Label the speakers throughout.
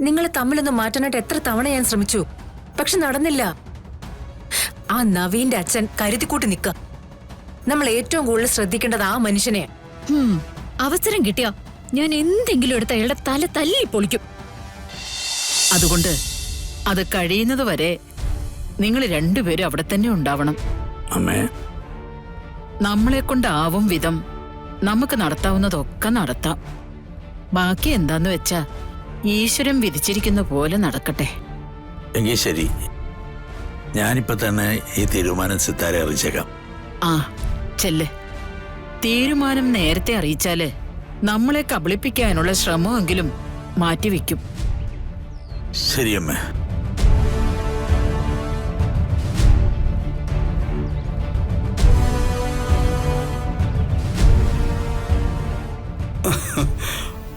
Speaker 1: നിങ്ങളെ തമ്മിലൊന്ന് മാറ്റാനായിട്ട് എത്ര തവണ ഞാൻ ശ്രമിച്ചു, പക്ഷെ നടന്നില്ല. ആ നവീന്റെ അച്ഛൻ കരുതിക്കൂട്ടി നിക്ക. നമ്മൾ ഏറ്റവും കൂടുതൽ ശ്രദ്ധിക്കേണ്ടത് ആ മനുഷ്യനെ.
Speaker 2: അവസരം കിട്ടിയാ ഞാൻ എന്തെങ്കിലും എടുത്ത് അയാളുടെ തല തല്ലി പൊളിക്കും.
Speaker 3: അതുകൊണ്ട് അത് കഴിയുന്നത് വരെ നിങ്ങൾ രണ്ടുപേരും അവിടെ തന്നെ ഉണ്ടാവണം.
Speaker 4: അമ്മേ,
Speaker 3: നമ്മളെ കൊണ്ടാവും വിധം നമുക്ക് നടത്താവുന്നതൊക്കെ നടത്താം. ബാക്കി എന്താന്ന് വെച്ചാ ഈശ്വരൻ വിധിച്ചിരിക്കുന്ന പോലെ നടക്കട്ടെ.
Speaker 4: എങ്കിൽ ശരി, ഞാനിപ്പോ തന്നെ ഈ തീരുമാനം സിത്താരെ അറിയിച്ചേക്കാം.
Speaker 3: ആ ചെല്ല്. തീരുമാനം നേരത്തെ അറിയിച്ചാല് നമ്മളെ കബളിപ്പിക്കാനുള്ള ശ്രമമെങ്കിലും മാറ്റിവെക്കും.
Speaker 4: ശരി അമ്മേ.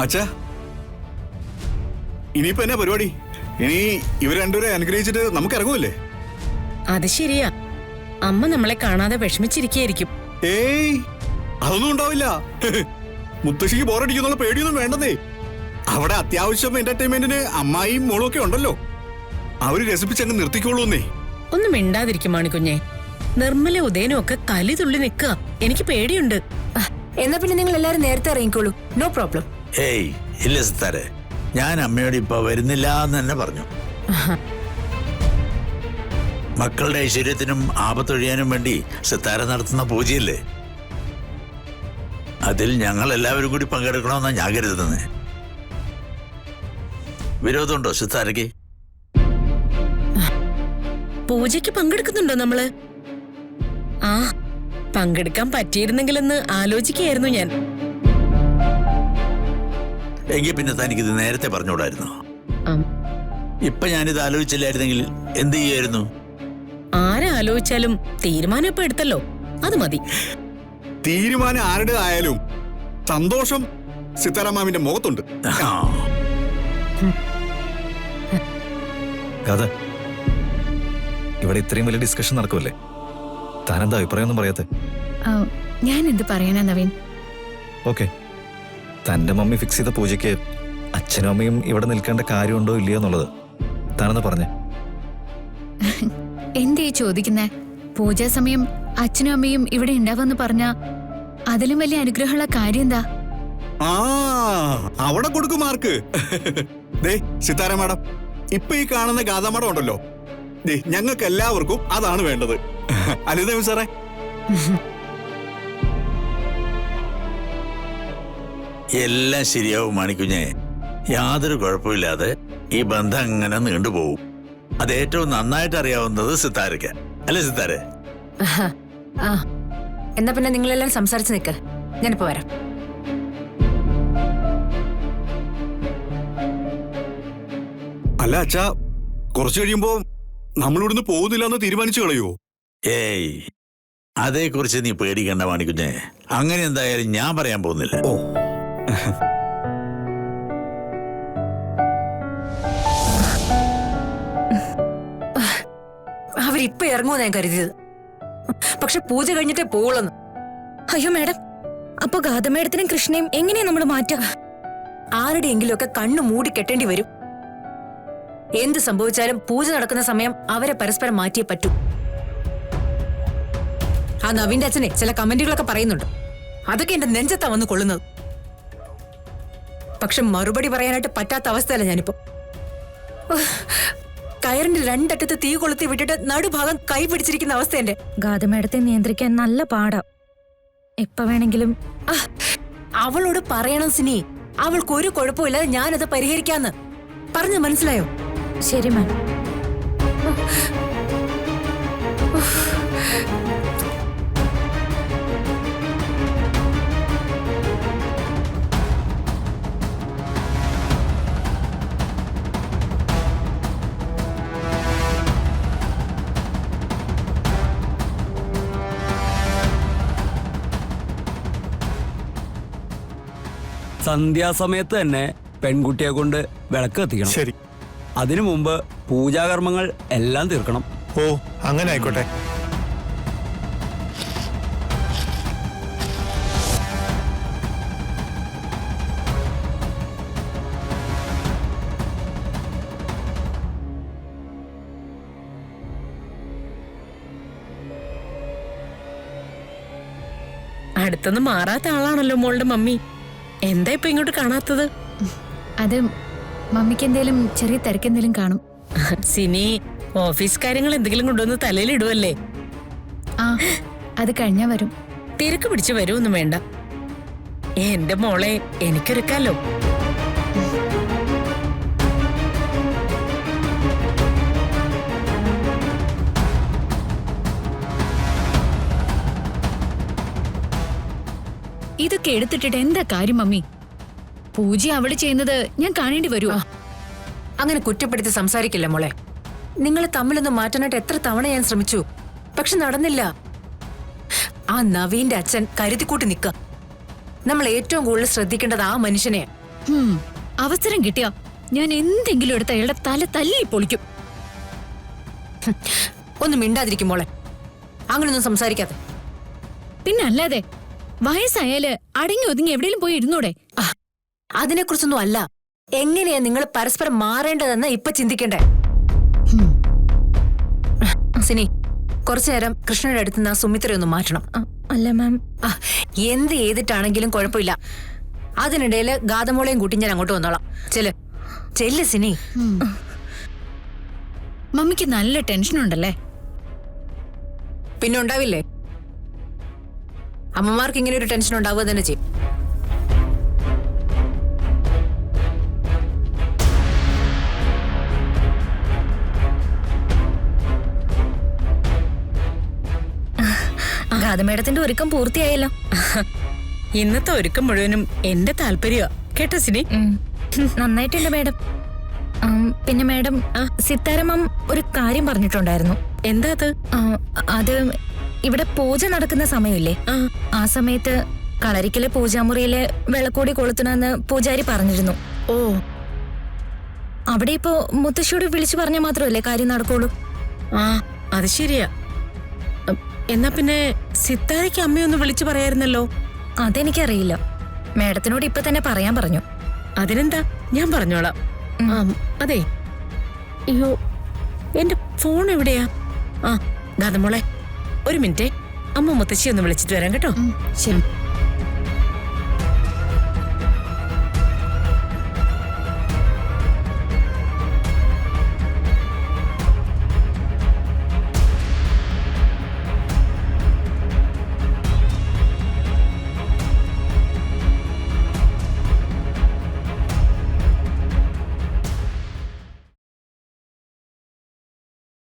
Speaker 5: അച്ഛാ, ഇനിയിപ്പോ എന്നാ പരിപാടി? ഇനി ഇവർ രണ്ടുപേരെ അനുഗ്രഹിച്ചിട്ട് നമുക്ക് ഇറങ്ങുമല്ലേ?
Speaker 1: അത് ശരിയാ. അമ്മ നമ്മളെ കാണാതെ വിഷമിച്ചിരിക്കുകയായിരിക്കും.
Speaker 5: ഏയ്, അതൊന്നും ഉണ്ടാവില്ല. മുത്തശ്ശിക്ക് ബോറടിക്കുന്നുള്ള പേടിയൊന്നും വേണ്ടതേ. അവിടെ അത്യാവശ്യം എന്റർടൈൻമെന്റിന് അമ്മായിയും മോളും ഒക്കെ ഉണ്ടല്ലോ. അവര് രസിപ്പിച്ചങ്ങ് നിർത്തിക്കോളൂന്നേ.
Speaker 1: ഒന്നും മിണ്ടാതിരിക്കും മാണിക്കുഞ്ഞെ. നിർമ്മല ഉദയനും ഒക്കെ കലി തുള്ളി നിൽക്കുക. എനിക്ക് പേടിയുണ്ട്. എന്നാ പിന്നെ നിങ്ങൾ എല്ലാരും നേരത്തെ ഇറങ്ങിക്കോളൂ. No problem.
Speaker 4: ഏയ് ഇല്ല സിത്താരെ, ഞാൻ അമ്മയോട് ഇപ്പൊ വരുന്നില്ല എന്ന് തന്നെ പറഞ്ഞു. മക്കളുടെ ഐശ്വര്യത്തിനും ആപത്തൊഴിയാനും വേണ്ടി സിത്താര നടത്തുന്ന പൂജയില്ലേ, അതിൽ ഞങ്ങൾ എല്ലാവരും കൂടി പങ്കെടുക്കണമെന്നാണ് ഞാൻ കരുതുന്നത്. വിരോധമുണ്ടോ സിത്താരയ്ക്ക്?
Speaker 1: പൂജയ്ക്ക് പങ്കെടുക്കുന്നുണ്ടോ നമ്മള്? ആ, പങ്കെടുക്കാൻ പറ്റിയിരുന്നെങ്കിലെന്ന് ആലോചിക്കുകയായിരുന്നു ഞാൻ.
Speaker 4: എങ്കിൽ പിന്നെ തനിക്കിത് നേരത്തെ പറഞ്ഞുകൂടായിരുന്നു? ഇപ്പൊ ഞാനിത് ആലോചിച്ചില്ലായിരുന്നെങ്കിൽ എന്ത് ചെയ്യായിരുന്നു?
Speaker 1: ആരാലോചിച്ചാലും തീരുമാനം ഇപ്പൊ എടുത്തല്ലോ, അത് മതി.
Speaker 5: തീരുമാനം ആരുടെ ആയാലും സന്തോഷം സിത്താരാമാമിന്റെ മുഖത്തുണ്ട്.
Speaker 6: കഥ ഇവിടെ ഇത്രയും വലിയ ഡിസ്കഷൻ നടക്കുമല്ലേ? താനെന്താ അഭിപ്രായമൊന്നും പറയാത്തെ?
Speaker 2: ഞാൻ എന്ത് പറയാനാ നവീൻ?
Speaker 6: ഓക്കെ, തന്റെ മമ്മി ഫിക്സ് ചെയ്ത പൂജയ്ക്ക് അച്ഛനും അമ്മയും ഇവിടെ നിൽക്കേണ്ട കാര്യമുണ്ടോ ഇല്ലയോ എന്നുള്ളത് താനെന്ന് പറഞ്ഞേ.
Speaker 2: എന്തേ ചോദിക്കുന്നേ? പൂജാ സമയം അച്ഛനും അമ്മയും ഇവിടെ ഉണ്ടാവുമെന്ന് പറഞ്ഞ അതിലും വലിയ അനുഗ്രഹമുള്ള കാര്യം എന്താ?
Speaker 5: ആ, അവിടെ കൊടുക്കും മാർക്ക്. ദേ സിത്താര മാഡം, ഇപ്പൊ ഈ കാണുന്ന ഗാഥാമഠം ഉണ്ടല്ലോ, ഞങ്ങൾക്ക് എല്ലാവർക്കും അതാണ് വേണ്ടത്. അല്ലേ സാറേ?
Speaker 4: എല്ലാം ശരിയാവും മാണിക്കുഞ്ഞെ. യാതൊരു കുഴപ്പമില്ലാതെ ഈ ബന്ധം അങ്ങനെ നീണ്ടുപോകും. അത് ഏറ്റവും നന്നായിട്ട് അറിയാവുന്നത് സിത്താരയ്ക്ക്, അല്ലേ സിത്താര?
Speaker 1: എന്നാ പിന്നെ നിങ്ങളെല്ലാം സംസാരിച്ച് നിൽക്ക, ഞാനിപ്പോ വരാം.
Speaker 5: അല്ല അച്ഛാ, കുറച്ചു കഴിയുമ്പോ നമ്മളിവിടുന്ന് പോകുന്നില്ല എന്ന് തീരുമാനിച്ചു കളയോ?
Speaker 4: ഏയ്, അതേക്കുറിച്ച് നീ പേടിക്കണ്ട മാണിക്കുഞ്ഞെ. അങ്ങനെ എന്തായാലും ഞാൻ പറയാൻ പോകുന്നില്ല.
Speaker 5: ഓ,
Speaker 1: അവരിപ്പൊ ഇറങ്ങുമെന്ന് ഞാൻ കരുതിയത്, പക്ഷെ പൂജ കഴിഞ്ഞിട്ടേ പോളന്ന്.
Speaker 2: അയ്യോ മേഡം, അപ്പൊ ഗാഥമേഡത്തിനും കൃഷ്ണയും എങ്ങനെയാ നമ്മൾ മാറ്റുക?
Speaker 1: ആരുടെയെങ്കിലും ഒക്കെ കണ്ണു മൂടി കെട്ടേണ്ടി വരും. എന്ത് സംഭവിച്ചാലും പൂജ നടക്കുന്ന സമയം അവരെ പരസ്പരം മാറ്റിയേ പറ്റൂ. ആ നവീന്റെ അച്ഛനെ ചില കമന്റുകളൊക്കെ പറയുന്നുണ്ട്, അതൊക്കെ എന്റെ നെഞ്ചത്താ വന്ന് കൊള്ളുന്നത്. പക്ഷെ മറുപടി പറയാനായിട്ട് പറ്റാത്ത അവസ്ഥയല്ല ഞാനിപ്പോ. കയറിന്റെ രണ്ടറ്റത്ത് തീ കൊളുത്തി വിട്ടിട്ട് നടുഭാഗം കൈ പിടിച്ചിരിക്കുന്ന അവസ്ഥ എന്റെ.
Speaker 2: ഗാഥമേഡത്തെ നിയന്ത്രിക്കാൻ നല്ല പാടാ. എപ്പ വേണമെങ്കിലും
Speaker 1: അവളോട് പറയണം സിനി, അവൾക്ക് ഒരു കുഴപ്പമില്ലാതെ ഞാനത് പരിഹരിക്കാന്ന് പറഞ്ഞു. മനസ്സിലായോ?
Speaker 2: ശരി മാം.
Speaker 7: സന്ധ്യാസമയത്ത് തന്നെ പെൺകുട്ടിയെ കൊണ്ട് വിളക്ക് കത്തിക്കണം.
Speaker 5: ശരി.
Speaker 7: അതിനു മുമ്പ് പൂജാകർമ്മങ്ങൾ എല്ലാം തീർക്കണം.
Speaker 8: ഓ, അങ്ങനെ ആയിക്കോട്ടെ. അടുത്തൊന്നും മാറാത്ത ആളാണല്ലോ മോളുടെ മമ്മി. എന്താ ഇപ്പൊ ഇങ്ങോട്ട് കാണാത്തത്?
Speaker 2: അത് മമ്മിക്ക് എന്തേലും ചെറിയ തിരക്കെന്തേലും കാണും.
Speaker 8: സിനി ഓഫീസ് കാര്യങ്ങൾ എന്തെങ്കിലും കൊണ്ടുവന്ന് തലയിലിടുവല്ലേ?
Speaker 2: ആ അത് കഴിഞ്ഞാ വരും.
Speaker 8: തിരക്ക് പിടിച്ച് വരുമൊന്നും വേണ്ട. എന്റെ മോളെ എനിക്കൊരുക്കാലോ.
Speaker 2: ഇതൊക്കെ എടുത്തിട്ടിട്ട് എന്താ കാര്യം മമ്മി? പൂജ അവള് ചെയ്യുന്നത് ഞാൻ കാണേണ്ടി വരുമോ?
Speaker 1: അങ്ങനെ കുറ്റപ്പെടുത്തി സംസാരിക്കില്ല മോളെ. നിങ്ങൾ തമ്മിലൊന്ന് മാറ്റാനായിട്ട് എത്ര തവണ ഞാൻ ശ്രമിച്ചു, പക്ഷെ നടന്നില്ല. ആ നവീന്റെ അച്ഛൻ കരുതിക്കൂട്ടി നിക്ക. നമ്മൾ ഏറ്റവും കൂടുതൽ ശ്രദ്ധിക്കേണ്ടത് ആ മനുഷ്യനെ.
Speaker 2: അവസരം കിട്ടിയാ ഞാൻ എന്തെങ്കിലും എടുത്ത് അയാളുടെ തല തല്ലി പൊളിക്കും.
Speaker 1: ഒന്ന് മിണ്ടാതിരിക്കും മോളെ, അങ്ങനൊന്നും സംസാരിക്കാതെ.
Speaker 2: പിന്നെ അല്ലാതെ വയസ്സായാല് അടങ്ങി ഒതുങ്ങി എവിടെയും പോയി ഇരുന്നൂടെ?
Speaker 1: അതിനെക്കുറിച്ചൊന്നും അല്ല, എങ്ങനെയാ നിങ്ങൾ പരസ്പരം മാറേണ്ടതെന്ന് ഇപ്പൊ ചിന്തിക്കണ്ടേ. സിനി, കുറച്ചു നേരം കൃഷ്ണയുടെ അടുത്ത് നിന്ന് ആ സുമിത്രയൊന്ന് മാറ്റണം.
Speaker 2: അല്ല മാം.
Speaker 1: എന്ത് ചെയ്തിട്ടാണെങ്കിലും കുഴപ്പമില്ല. അതിനിടയില് ഗാതമോളെയും കൂട്ടി ഞാൻ അങ്ങോട്ട് വന്നോളാം. ചെല്ല് സിനി.
Speaker 2: മമ്മിക്ക് നല്ല ടെൻഷനുണ്ടല്ലേ?
Speaker 1: പിന്നെ ഉണ്ടാവില്ലേ? അമ്മമാർക്ക് ഇങ്ങനെ ഒരു ടെൻഷൻ ഉണ്ടാവുക തന്നെ ചെയ്യും.
Speaker 2: ഗാതമേടത്തിന്റെ ഒരുക്കം പൂർത്തിയായല്ലോ.
Speaker 8: ഇന്നത്തെ ഒരുക്കം മുഴുവനും എന്റെ താല്പര്യ കേട്ടോ സിനി.
Speaker 2: നന്നായിട്ടുണ്ട് മേഡം. പിന്നെ മേഡം, സിത്താരമ്മ ഒരു കാര്യം പറഞ്ഞിട്ടുണ്ടായിരുന്നു.
Speaker 8: എന്താ അത്?
Speaker 2: അത് ഇവിടെ പൂജ നടക്കുന്ന സമയമില്ലേ, ആ സമയത്ത് കളരിക്കലെ പൂജാമുറിയിലെ വിളക്കൂടി കൊളുത്തണമെന്ന് പൂജാരി പറഞ്ഞിരുന്നു.
Speaker 8: ഓ,
Speaker 2: അവിടെ ഇപ്പോ മുത്തശ്ശിയോട് വിളിച്ചു പറഞ്ഞാൽ മാത്രമല്ലേ കാര്യം നടക്കുള്ളൂ.
Speaker 8: ആ അത് ശരിയാ. എന്നാ പിന്നെ സിത്താരയ്ക്ക് അമ്മയൊന്ന് വിളിച്ചു പറയായിരുന്നല്ലോ.
Speaker 2: അതെനിക്കറിയില്ല. മേഡത്തിനോട് ഇപ്പൊ തന്നെ പറയാൻ പറഞ്ഞു.
Speaker 8: അതിനെന്താ, ഞാൻ പറഞ്ഞോളാം. അതെ, അയ്യോ എന്റെ ഫോൺ എവിടെയാ? ആ ഗാതമോളെ, ഒരു മിനിറ്റ്, അമ്മ മുത്തശ്ശി ഒന്ന് വിളിച്ചിട്ട് വരാം കേട്ടോ.
Speaker 2: ശരി.